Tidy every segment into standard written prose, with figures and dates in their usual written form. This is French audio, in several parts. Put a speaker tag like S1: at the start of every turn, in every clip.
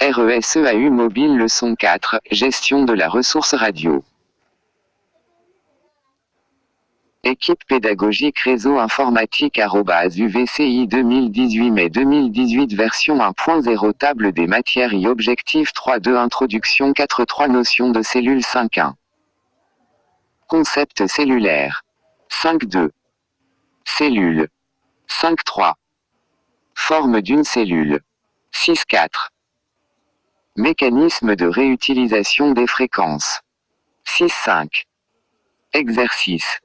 S1: RESEAU Mobile Leçon 4, Gestion de la ressource radio. Équipe pédagogique réseau informatique @UVCI 2018 mai 2018 version 1.0 Table des matières et objectif 3.2 Introduction 4.3 Notion de cellule 5.1 Concept cellulaire 5.2 Cellule 5.3 Forme d'une cellule 6.4 Mécanisme de réutilisation des fréquences 6.5 Exercice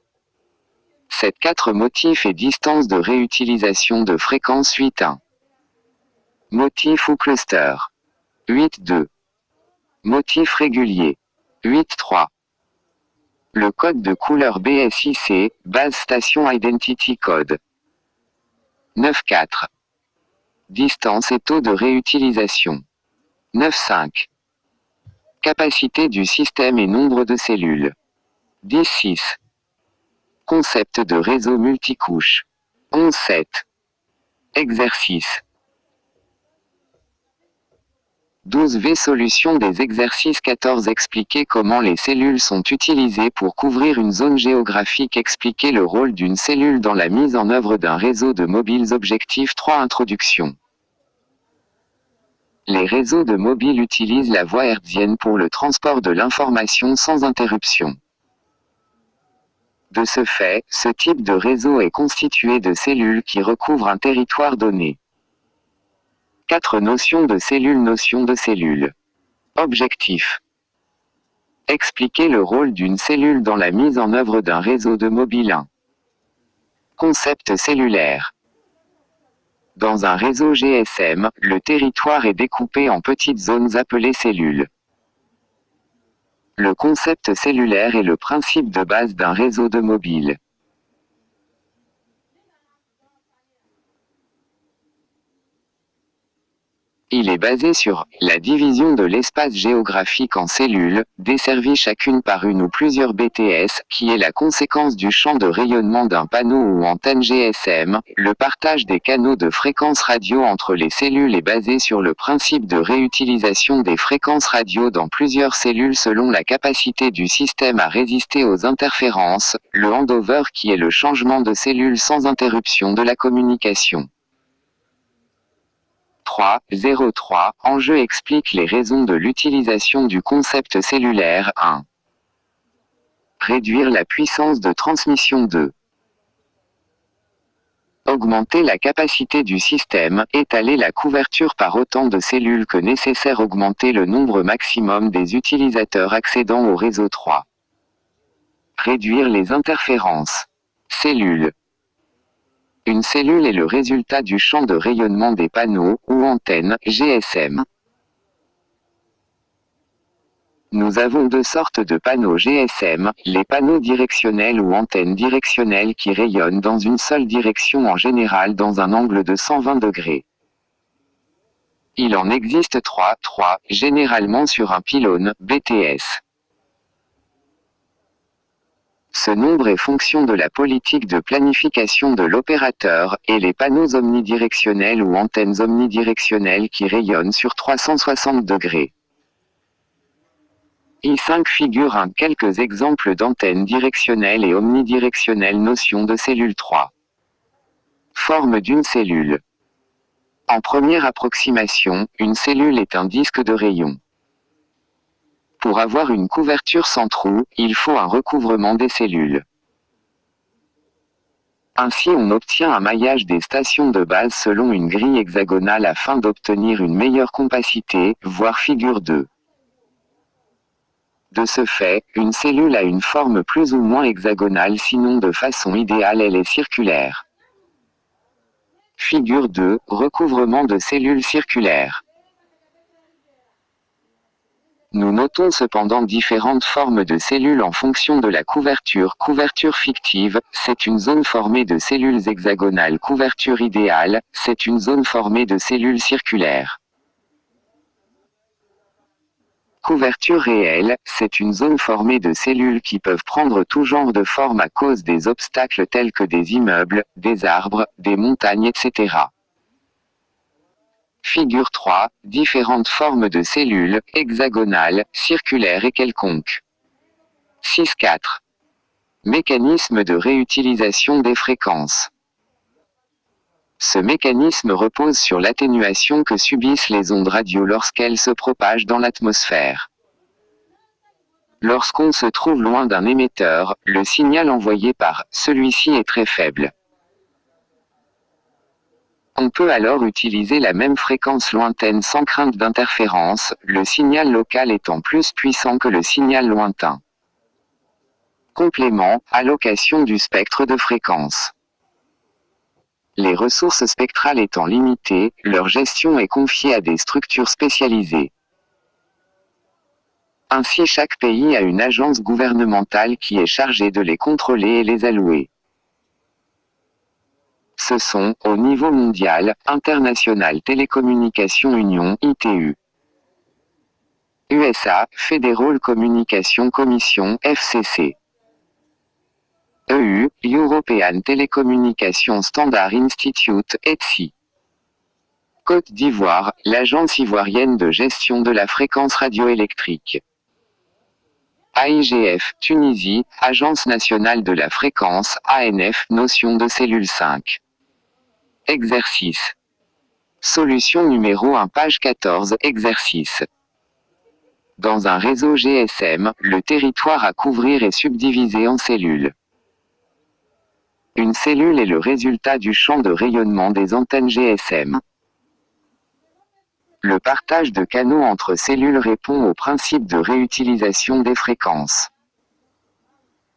S1: 7.4 Motifs et distance de réutilisation de fréquences 8.1 Motif ou cluster 8.2 Motif régulier 8.3 Le code de couleur BSIC, Base Station Identity Code 9.4 Distance et taux de réutilisation 9.5 Capacité du système et nombre de cellules 10.6 Concept de réseau multicouche 11.7 Exercice 12V Solution des exercices 14 Expliquer comment les cellules sont utilisées pour couvrir une zone géographique. Expliquer le rôle d'une cellule dans la mise en œuvre d'un réseau de mobiles. Objectif 3 Introduction. Les réseaux de mobiles utilisent la voie hertzienne pour le transport de l'information sans interruption. De ce fait, ce type de réseau est constitué de cellules qui recouvrent un territoire donné. 4 notions de cellules. Notion de cellule. Objectif. Expliquer le rôle d'une cellule dans la mise en œuvre d'un réseau de mobile. 1. Concept cellulaire. Dans un réseau GSM, le territoire est découpé en petites zones appelées cellules. Le concept cellulaire est le principe de base d'un réseau de mobiles. Il est basé sur la division de l'espace géographique en cellules, desservies chacune par une ou plusieurs BTS, qui est la conséquence du champ de rayonnement d'un panneau ou antenne GSM. Le partage des canaux de fréquences radio entre les cellules est basé sur le principe de réutilisation des fréquences radio dans plusieurs cellules selon la capacité du système à résister aux interférences, le handover qui est le changement de cellule sans interruption de la communication. 3.0.3 Enjeu explique les raisons de l'utilisation du concept cellulaire. 1. Réduire la puissance de transmission. 2. Augmenter la capacité du système, étaler la couverture par autant de cellules que nécessaire. Augmenter le nombre maximum des utilisateurs accédant au réseau. 3. Réduire les interférences. Cellule. Une cellule est le résultat du champ de rayonnement des panneaux, ou antennes, GSM. Nous avons deux sortes de panneaux GSM, les panneaux directionnels ou antennes directionnelles qui rayonnent dans une seule direction en général dans un angle de 120 degrés. Il en existe 3, généralement sur un pylône, BTS. Ce nombre est fonction de la politique de planification de l'opérateur, et les panneaux omnidirectionnels ou antennes omnidirectionnelles qui rayonnent sur 360 degrés. I5 figure quelques exemples d'antennes directionnelles et omnidirectionnelles. Notion de cellule. 3. Forme d'une cellule. En première approximation, une cellule est un disque de rayons. Pour avoir une couverture sans trou, il faut un recouvrement des cellules. Ainsi on obtient un maillage des stations de base selon une grille hexagonale afin d'obtenir une meilleure compacité, voir figure 2. De ce fait, une cellule a une forme plus ou moins hexagonale, sinon de façon idéale elle est circulaire. Figure 2, recouvrement de cellules circulaires. Nous notons cependant différentes formes de cellules en fonction de la couverture. Couverture fictive, c'est une zone formée de cellules hexagonales. Couverture idéale, c'est une zone formée de cellules circulaires. Couverture réelle, c'est une zone formée de cellules qui peuvent prendre tout genre de forme à cause des obstacles tels que des immeubles, des arbres, des montagnes, etc. Figure 3, différentes formes de cellules, hexagonales, circulaires et quelconques. 6.4. Mécanisme de réutilisation des fréquences. Ce mécanisme repose sur l'atténuation que subissent les ondes radio lorsqu'elles se propagent dans l'atmosphère. Lorsqu'on se trouve loin d'un émetteur, le signal envoyé par celui-ci est très faible. On peut alors utiliser la même fréquence lointaine sans crainte d'interférence, le signal local étant plus puissant que le signal lointain. Complément, allocation du spectre de fréquence. Les ressources spectrales étant limitées, leur gestion est confiée à des structures spécialisées. Ainsi, chaque pays a une agence gouvernementale qui est chargée de les contrôler et les allouer. Ce sont, au niveau mondial, International Telecommunication Union (ITU). USA, Federal Communication Commission (FCC). EU, European Telecommunication Standard Institute, ETSI. Côte d'Ivoire, l'Agence ivoirienne de gestion de la fréquence radioélectrique. AIGF, Tunisie, Agence nationale de la fréquence, ANF, notion de cellule 5. Exercice. Solution numéro 1, page 14, exercice. Dans un réseau GSM, le territoire à couvrir est subdivisé en cellules. Une cellule est le résultat du champ de rayonnement des antennes GSM. Le partage de canaux entre cellules répond au principe de réutilisation des fréquences.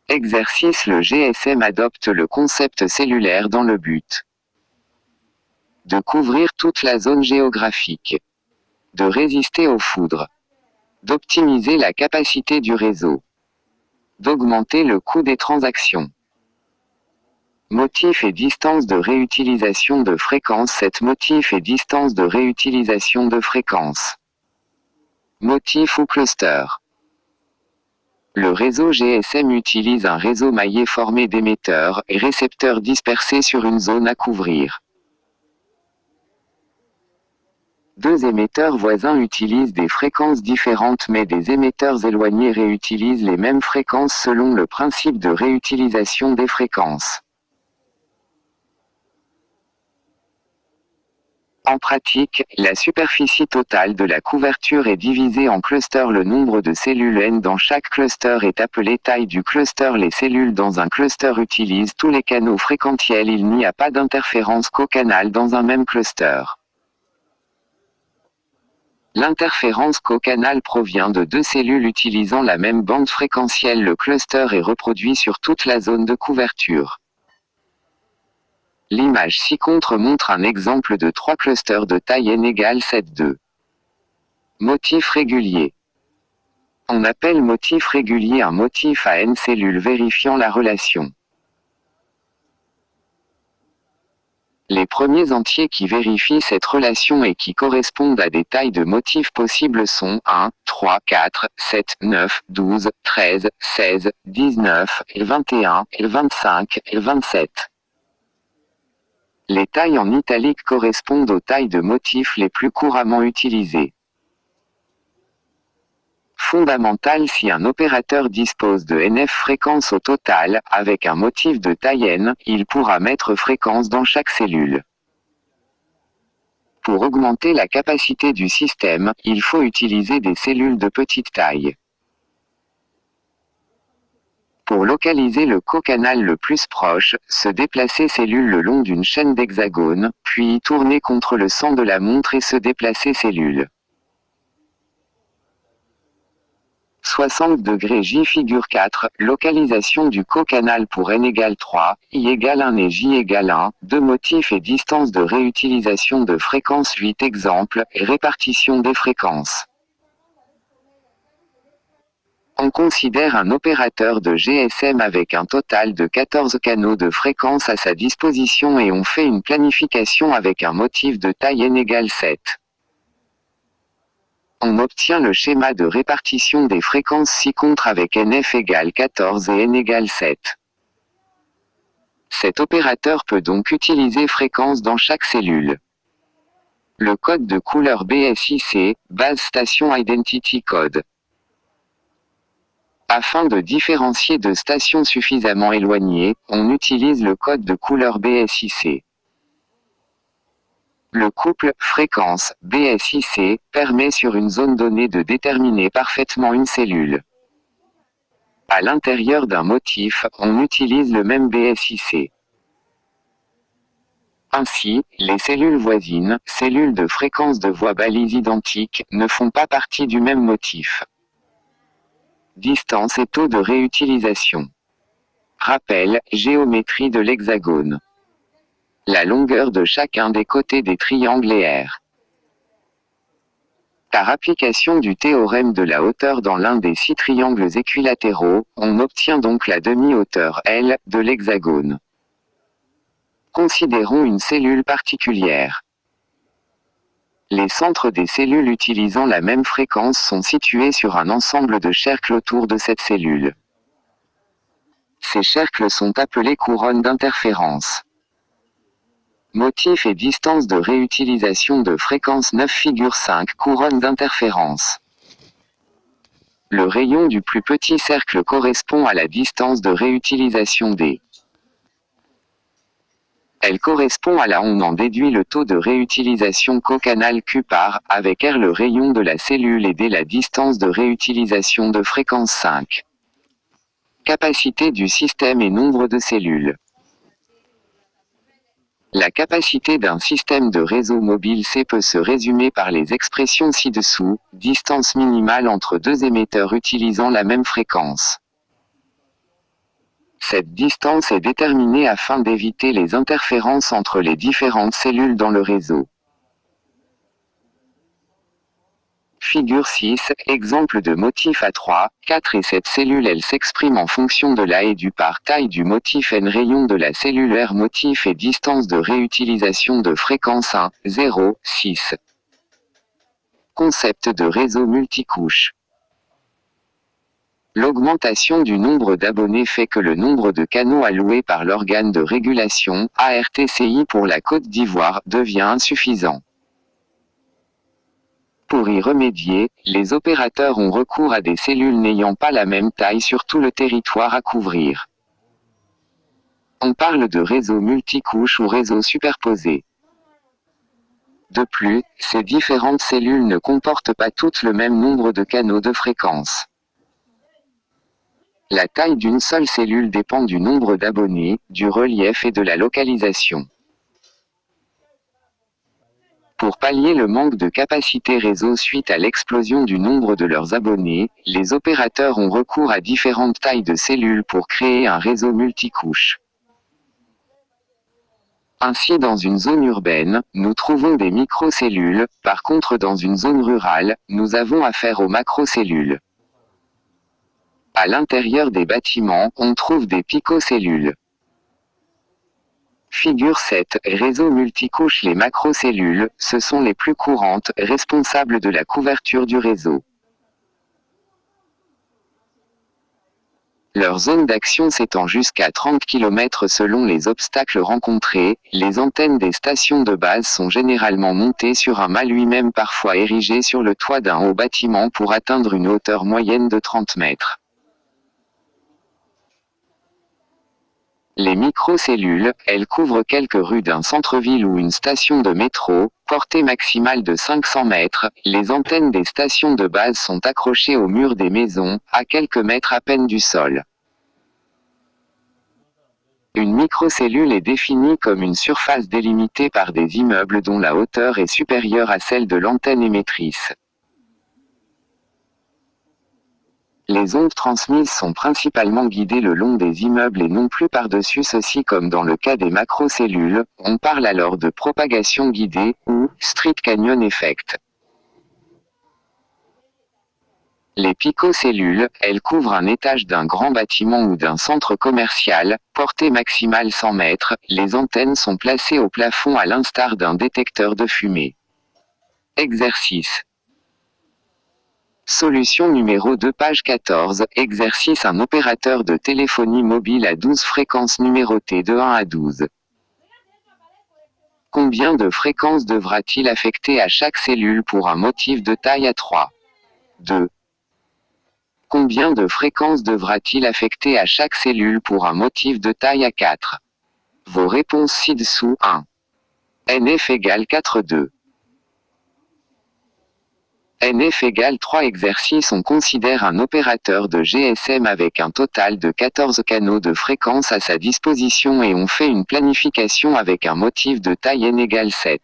S1: Exercice. Le GSM adopte le concept cellulaire dans le but de couvrir toute la zone géographique, de résister aux foudres, d'optimiser la capacité du réseau, d'augmenter le coût des transactions. Motif et distance de réutilisation de fréquence. Cette motif et distance de réutilisation de fréquence. Motif ou cluster. Le réseau GSM utilise un réseau maillé formé d'émetteurs et récepteurs dispersés sur une zone à couvrir. Deux émetteurs voisins utilisent des fréquences différentes, mais des émetteurs éloignés réutilisent les mêmes fréquences selon le principe de réutilisation des fréquences. En pratique, la superficie totale de la couverture est divisée en clusters. Le nombre de cellules N dans chaque cluster est appelé taille du cluster. Les cellules dans un cluster utilisent tous les canaux fréquentiels. Il n'y a pas d'interférence co-canal dans un même cluster. L'interférence co-canal provient de deux cellules utilisant la même bande fréquentielle. Le cluster est reproduit sur toute la zone de couverture. L'image ci-contre montre un exemple de trois clusters de taille n égale 7,2. Motif régulier. On appelle motif régulier un motif à n cellules vérifiant la relation. Les premiers entiers qui vérifient cette relation et qui correspondent à des tailles de motifs possibles sont 1, 3, 4, 7, 9, 12, 13, 16, 19, 21, 25, 27. Les tailles en italique correspondent aux tailles de motifs les plus couramment utilisées. Fondamental. Si un opérateur dispose de NF fréquences au total, avec un motif de taille n, il pourra mettre fréquence dans chaque cellule. Pour augmenter la capacité du système, il faut utiliser des cellules de petite taille. Pour localiser le co-canal le plus proche, se déplacer cellule le long d'une chaîne d'hexagones, puis tourner contre le sens de la montre et se déplacer cellule. 60 degrés J. Figure 4, localisation du co-canal pour n égale 3, I égale 1 et J égale 1, 2 motifs et distance de réutilisation de fréquences. 8 exemples, et répartition des fréquences. On considère un opérateur de GSM avec un total de 14 canaux de fréquence à sa disposition et on fait une planification avec un motif de taille n égale 7. On obtient le schéma de répartition des fréquences ci-contre avec NF égale 14 et N égale 7. Cet opérateur peut donc utiliser fréquences dans chaque cellule. Le code de couleur BSIC, Base Station Identity Code. Afin de différencier deux stations suffisamment éloignées, on utilise le code de couleur BSIC. Le couple fréquence BSIC permet sur une zone donnée de déterminer parfaitement une cellule. À l'intérieur d'un motif, on utilise le même BSIC. Ainsi, les cellules voisines, cellules de fréquence de voie balise identiques, ne font pas partie du même motif. Distance et taux de réutilisation. Rappel, géométrie de l'hexagone. La longueur de chacun des côtés des triangles est R. Par application du théorème de la hauteur dans l'un des 6 triangles équilatéraux, on obtient donc la demi-hauteur L de l'hexagone. Considérons une cellule particulière. Les centres des cellules utilisant la même fréquence sont situés sur un ensemble de cercles autour de cette cellule. Ces cercles sont appelés couronnes d'interférence. Motif et distance de réutilisation de fréquence 9 figure 5 couronnes d'interférence. Le rayon du plus petit cercle correspond à la distance de réutilisation D. Elle correspond à la on en déduit le taux de réutilisation cocanal Q par, avec R le rayon de la cellule et D la distance de réutilisation de fréquence 5. Capacité du système et nombre de cellules. La capacité d'un système de réseau mobile C peut se résumer par les expressions ci-dessous, distance minimale entre deux émetteurs utilisant la même fréquence. Cette distance est déterminée afin d'éviter les interférences entre les différentes cellules dans le réseau. Figure 6, exemple de motif à 3, 4 et 7 cellules. Elle s'exprime en fonction de la et du par taille du motif n rayon de la cellule R motif et distance de réutilisation de fréquence 1, 0, 6. Concept de réseau multicouche. L'augmentation du nombre d'abonnés fait que le nombre de canaux alloués par l'organe de régulation, ARTCI pour la Côte d'Ivoire, devient insuffisant. Pour y remédier, les opérateurs ont recours à des cellules n'ayant pas la même taille sur tout le territoire à couvrir. On parle de réseau multicouche ou réseau superposé. De plus, ces différentes cellules ne comportent pas toutes le même nombre de canaux de fréquence. La taille d'une seule cellule dépend du nombre d'abonnés, du relief et de la localisation. Pour pallier le manque de capacité réseau suite à l'explosion du nombre de leurs abonnés, les opérateurs ont recours à différentes tailles de cellules pour créer un réseau multicouche. Ainsi dans une zone urbaine, nous trouvons des microcellules, par contre dans une zone rurale, nous avons affaire aux macrocellules. À l'intérieur des bâtiments, on trouve des picocellules. Figure 7, réseau multicouche. Les macrocellules, ce sont les plus courantes, responsables de la couverture du réseau. Leur zone d'action s'étend jusqu'à 30 km selon les obstacles rencontrés. Les antennes des stations de base sont généralement montées sur un mât lui-même parfois érigé sur le toit d'un haut bâtiment pour atteindre une hauteur moyenne de 30 mètres. Les microcellules, elles couvrent quelques rues d'un centre-ville ou une station de métro, portée maximale de 500 mètres. Les antennes des stations de base sont accrochées au mur des maisons, à quelques mètres à peine du sol. Une microcellule est définie comme une surface délimitée par des immeubles dont la hauteur est supérieure à celle de l'antenne émettrice. Les ondes transmises sont principalement guidées le long des immeubles et non plus par-dessus ceux-ci comme dans le cas des macrocellules. On parle alors de propagation guidée, ou street canyon effect. Les picocellules, elles couvrent un étage d'un grand bâtiment ou d'un centre commercial, portée maximale 100 mètres. Les antennes sont placées au plafond à l'instar d'un détecteur de fumée. Exercice. Solution numéro 2 page 14, exercice. Un opérateur de téléphonie mobile à 12 fréquences numérotées de 1 à 12. Combien de fréquences devra-t-il affecter à chaque cellule pour un motif de taille A3? 2. Combien de fréquences devra-t-il affecter à chaque cellule pour un motif de taille A4? Vos réponses ci-dessous. 1. NF égale 4, 2. NF égale 3. Exercice. On considère un opérateur de GSM avec un total de 14 canaux de fréquence à sa disposition et on fait une planification avec un motif de taille n égale 7.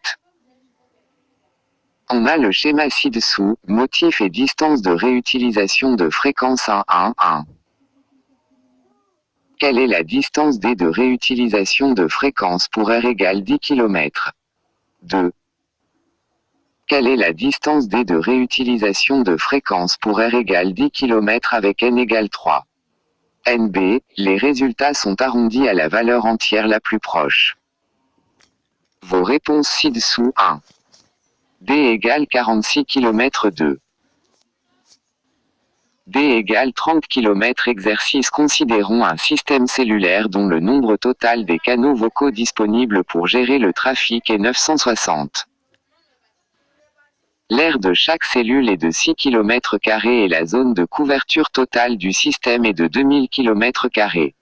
S1: On a le schéma ci-dessous, motif et distance de réutilisation de fréquence 1, 1, 1. Quelle est la distance D de réutilisation de fréquence pour R égale 10 km? 2. Quelle est la distance D de réutilisation de fréquence pour R égale 10 km avec N égale 3? NB, les résultats sont arrondis à la valeur entière la plus proche. Vos réponses ci-dessous. 1. D égale 46 km 2. D égale 30 km. Exercice. Considérons un système cellulaire dont le nombre total des canaux vocaux disponibles pour gérer le trafic est 960. L'aire de chaque cellule est de 6 km² et la zone de couverture totale du système est de 2000 km².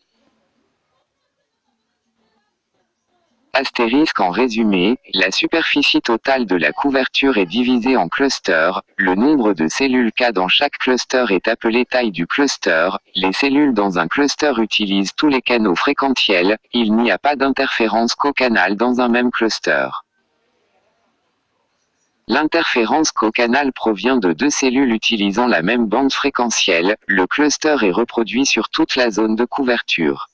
S1: Astérisque. En résumé, la superficie totale de la couverture est divisée en clusters, le nombre de cellules K dans chaque cluster est appelé taille du cluster, les cellules dans un cluster utilisent tous les canaux fréquentiels, il n'y a pas d'interférence co-canal dans un même cluster. L'interférence co-canal provient de deux cellules utilisant la même bande fréquentielle, le cluster est reproduit sur toute la zone de couverture.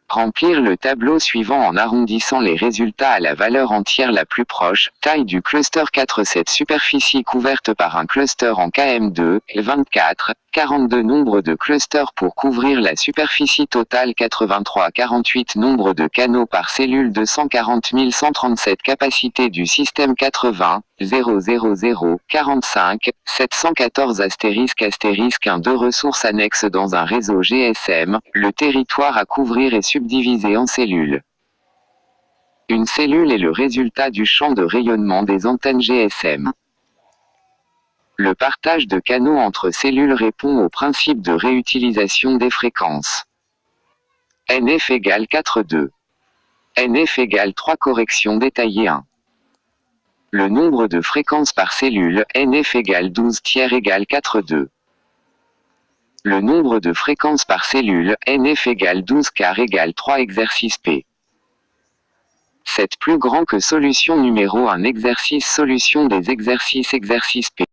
S1: Remplir le tableau suivant en arrondissant les résultats à la valeur entière la plus proche. Taille du cluster 4. Cette superficie couverte par un cluster en km2 est 24, 42. Nombre de clusters pour couvrir la superficie totale 83, 48. Nombre de canaux par cellule 240 137. Capacité du système 80, 000, 45, 714. Astérisque 1. 2 ressources annexes dans un réseau GSM. Le territoire à couvrir est subdivisé en cellules. Une cellule est le résultat du champ de rayonnement des antennes GSM. Le partage de canaux entre cellules répond au principe de réutilisation des fréquences. NF égale 4, 2. NF égale 3. Correction détaillée 1. Le nombre de fréquences par cellule, NF égale 12 tiers égale 4, 2. Le nombre de fréquences par cellule, NF égale 12 quarts égale 3. Exercice P. 7 plus grand que solution numéro 1. Exercice. Solution des exercices. Exercice P.